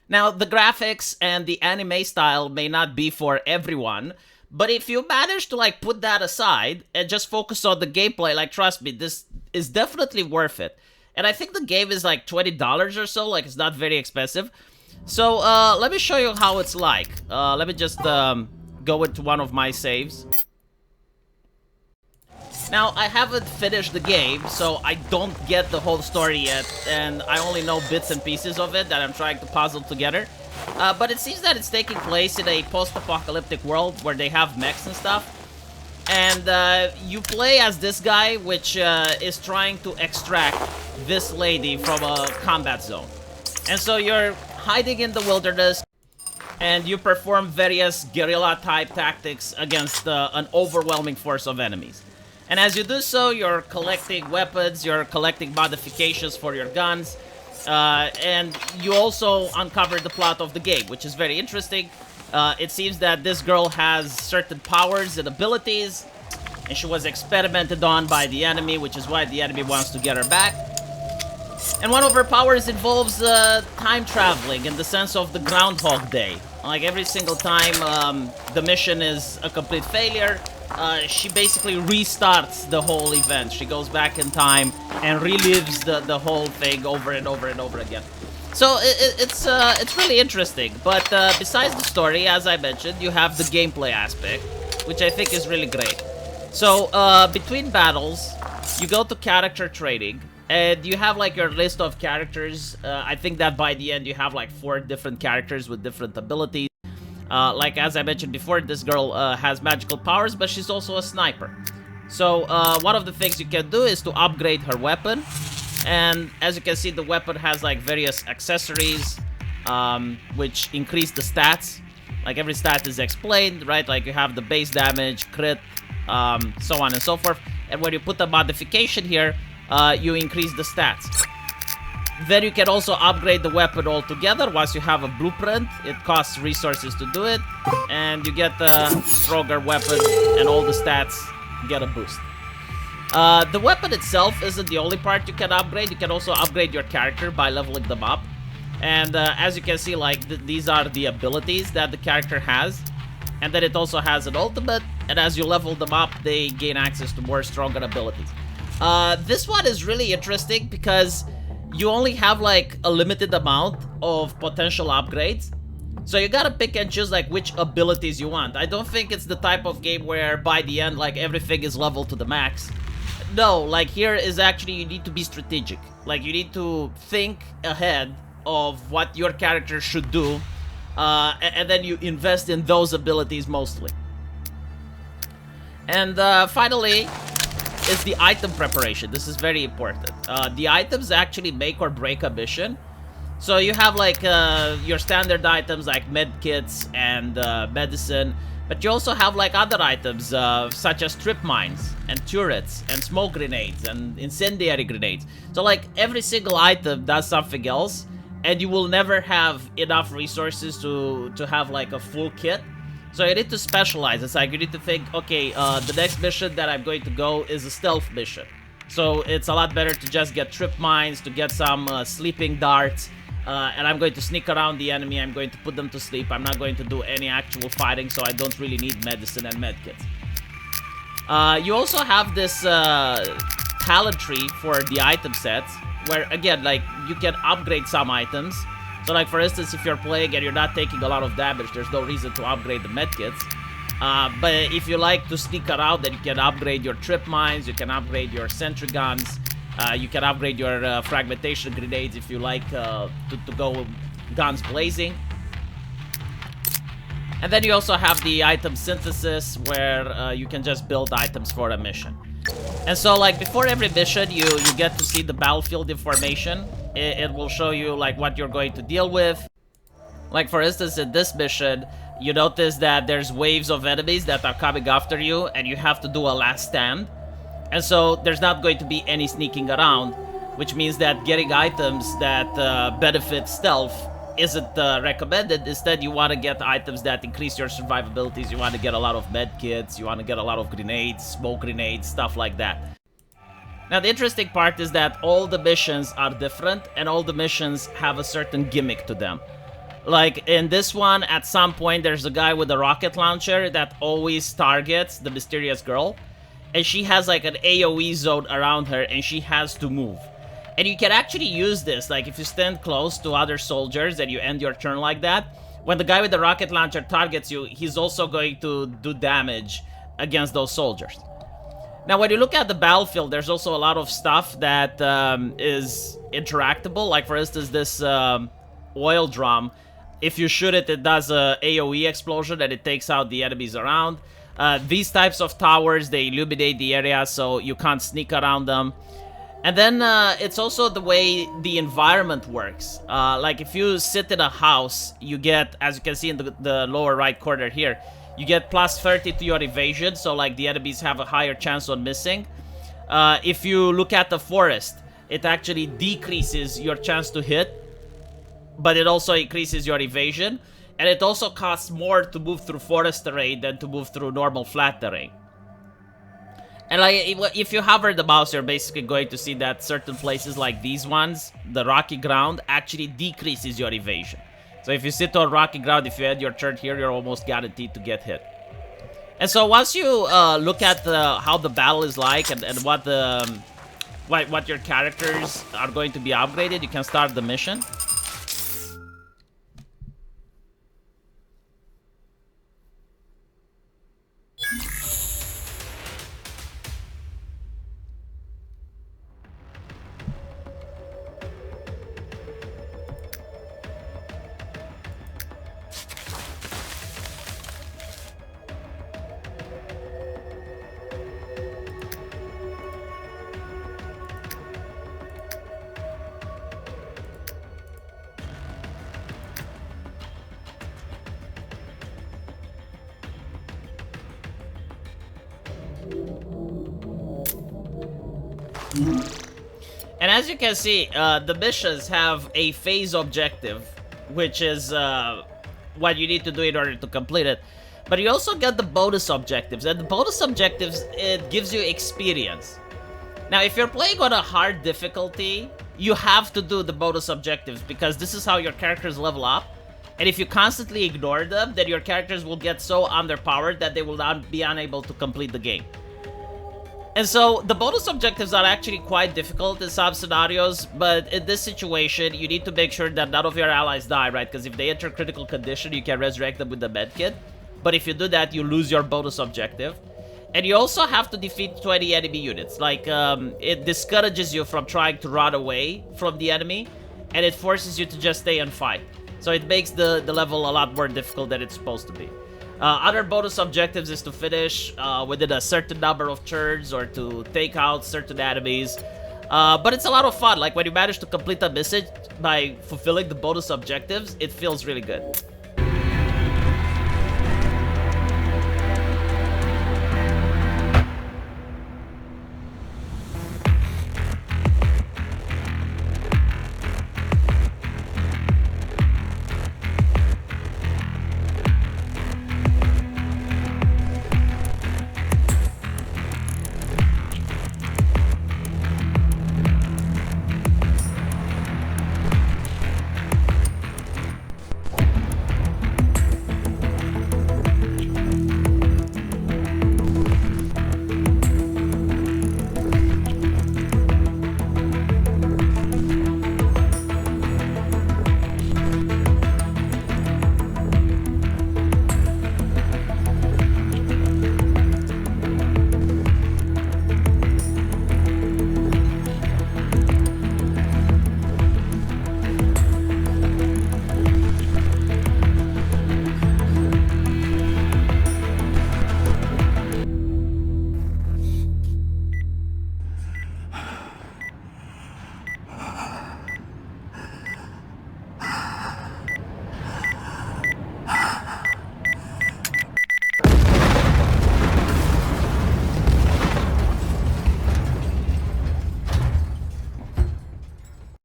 Now, the graphics and the anime style may not be for everyone, but if you manage to like put that aside and just focus on the gameplay, like trust me, this is definitely worth it. And I think the game is like $20 or so, like it's not very expensive. So let me show you how it's like. Let me just go into one of my saves. Now, I haven't finished the game, so I don't get the whole story yet, and I only know bits and pieces of it that I'm trying to puzzle together. But it seems that it's taking place in a post-apocalyptic world where they have mechs and stuff. And you play as this guy, which is trying to extract this lady from a combat zone. And so you're hiding in the wilderness, and you perform various guerrilla-type tactics against an overwhelming force of enemies. And as you do so, you're collecting weapons, you're collecting modifications for your guns, and you also uncover the plot of the game, which is very interesting. It seems that this girl has certain powers and abilities, and she was experimented on by the enemy, which is why the enemy wants to get her back. And one of her powers involves time traveling in the sense of the Groundhog Day. Like every single time the mission is a complete failure, she basically restarts the whole event. She goes back in time and relives the whole thing over and over and over again. So it's really interesting. But besides the story, as I mentioned, you have the gameplay aspect, which I think is really great. So between battles, you go to character trading, and you have like your list of characters. I think that by the end you have like 4 different characters with different abilities. Like as I mentioned before, this girl has magical powers, but she's also a sniper. So one of the things you can do is to upgrade her weapon. And as you can see, the weapon has like various accessories, which increase the stats. Like every stat is explained, right? Like you have the base damage, crit, so on and so forth. And when you put the modification here, you increase the stats. Then you can also upgrade the weapon altogether. Once you have a blueprint, it costs resources to do it, and you get a stronger weapon, and all the stats get a boost. The weapon itself isn't the only part you can upgrade. You can also upgrade your character by leveling them up. And as you can see, like these are the abilities that the character has. And then it also has an ultimate, and as you level them up, they gain access to more stronger abilities. This one is really interesting because you only have like a limited amount of potential upgrades. So you gotta pick and choose like which abilities you want. I don't think it's the type of game where by the end like everything is leveled to the max. No, like here is actually you need to be strategic. Like you need to think ahead of what your character should do, and then you invest in those abilities mostly. And finally is the item preparation. This is very important. The items actually make or break a mission. So you have like your standard items like med kits and medicine, but you also have like other items such as trip mines and turrets and smoke grenades and incendiary grenades. So like every single item does something else, and you will never have enough resources to have like a full kit. So you need to specialize. It's like you need to think, okay, the next mission that I'm going to go is a stealth mission. So it's a lot better to just get trip mines, to get some sleeping darts, and I'm going to sneak around the enemy. I'm going to put them to sleep. I'm not going to do any actual fighting, so I don't really need medicine and medkits. You also have this talent tree for the item sets, where again, like you can upgrade some items. So like for instance, if you're playing and you're not taking a lot of damage, there's no reason to upgrade the medkits. But if you like to sneak around, then you can upgrade your trip mines, you can upgrade your sentry guns, you can upgrade your fragmentation grenades if you like to go guns blazing. And then you also have the item synthesis, where you can just build items for a mission. And so like before every mission, you get to see the battlefield information. It will show you like what you're going to deal with. Like for instance, in this mission, you notice that there's waves of enemies that are coming after you, and you have to do a last stand. And so there's not going to be any sneaking around, which means that getting items that benefit stealth isn't recommended. Instead, you want to get items that increase your survivabilities. You want to get a lot of med kits, you want to get a lot of grenades, smoke grenades, stuff like that. Now, the interesting part is that all the missions are different, and all the missions have a certain gimmick to them. Like in this one, at some point, there's a guy with a rocket launcher that always targets the mysterious girl. And she has like an AoE zone around her, and she has to move. And you can actually use this, like if you stand close to other soldiers and you end your turn like that, when the guy with the rocket launcher targets you, he's also going to do damage against those soldiers. Now, when you look at the battlefield, there's also a lot of stuff that is interactable. Like, for instance, this oil drum. If you shoot it, it does a AoE explosion and it takes out the enemies around. These types of towers, they illuminate the area so you can't sneak around them. And then it's also the way the environment works. Like if you sit in a house, you get, as you can see in the lower right corner here, you get plus 30 to your evasion, so like the enemies have a higher chance on missing. If you look at the forest, it actually decreases your chance to hit, but it also increases your evasion. And it also costs more to move through forest terrain than to move through normal flat terrain. And like, if you hover the mouse, you're basically going to see that certain places like these ones, the rocky ground, actually decreases your evasion. So if you sit on rocky ground, if you end your turn here, you're almost guaranteed to get hit. And so once you look at how the battle is like and what your characters are going to be upgraded, you can start the mission. And as you can see, the missions have a phase objective, which is what you need to do in order to complete it. But you also get the bonus objectives, and the bonus objectives, it gives you experience. Now, if you're playing on a hard difficulty, you have to do the bonus objectives, because this is how your characters level up. And if you constantly ignore them, then your characters will get so underpowered that they will not be unable to complete the game. And so, the bonus objectives are actually quite difficult in some scenarios, but in this situation, you need to make sure that none of your allies die, right? Because if they enter critical condition, you can resurrect them with the medkit. But if you do that, you lose your bonus objective. And you also have to defeat 20 enemy units. Like, it discourages you from trying to run away from the enemy, and it forces you to just stay and fight. So it makes the level a lot more difficult than it's supposed to be. Other bonus objectives is to finish within a certain number of turns or to take out certain enemies. But it's a lot of fun. Like when you manage to complete a mission by fulfilling the bonus objectives, it feels really good.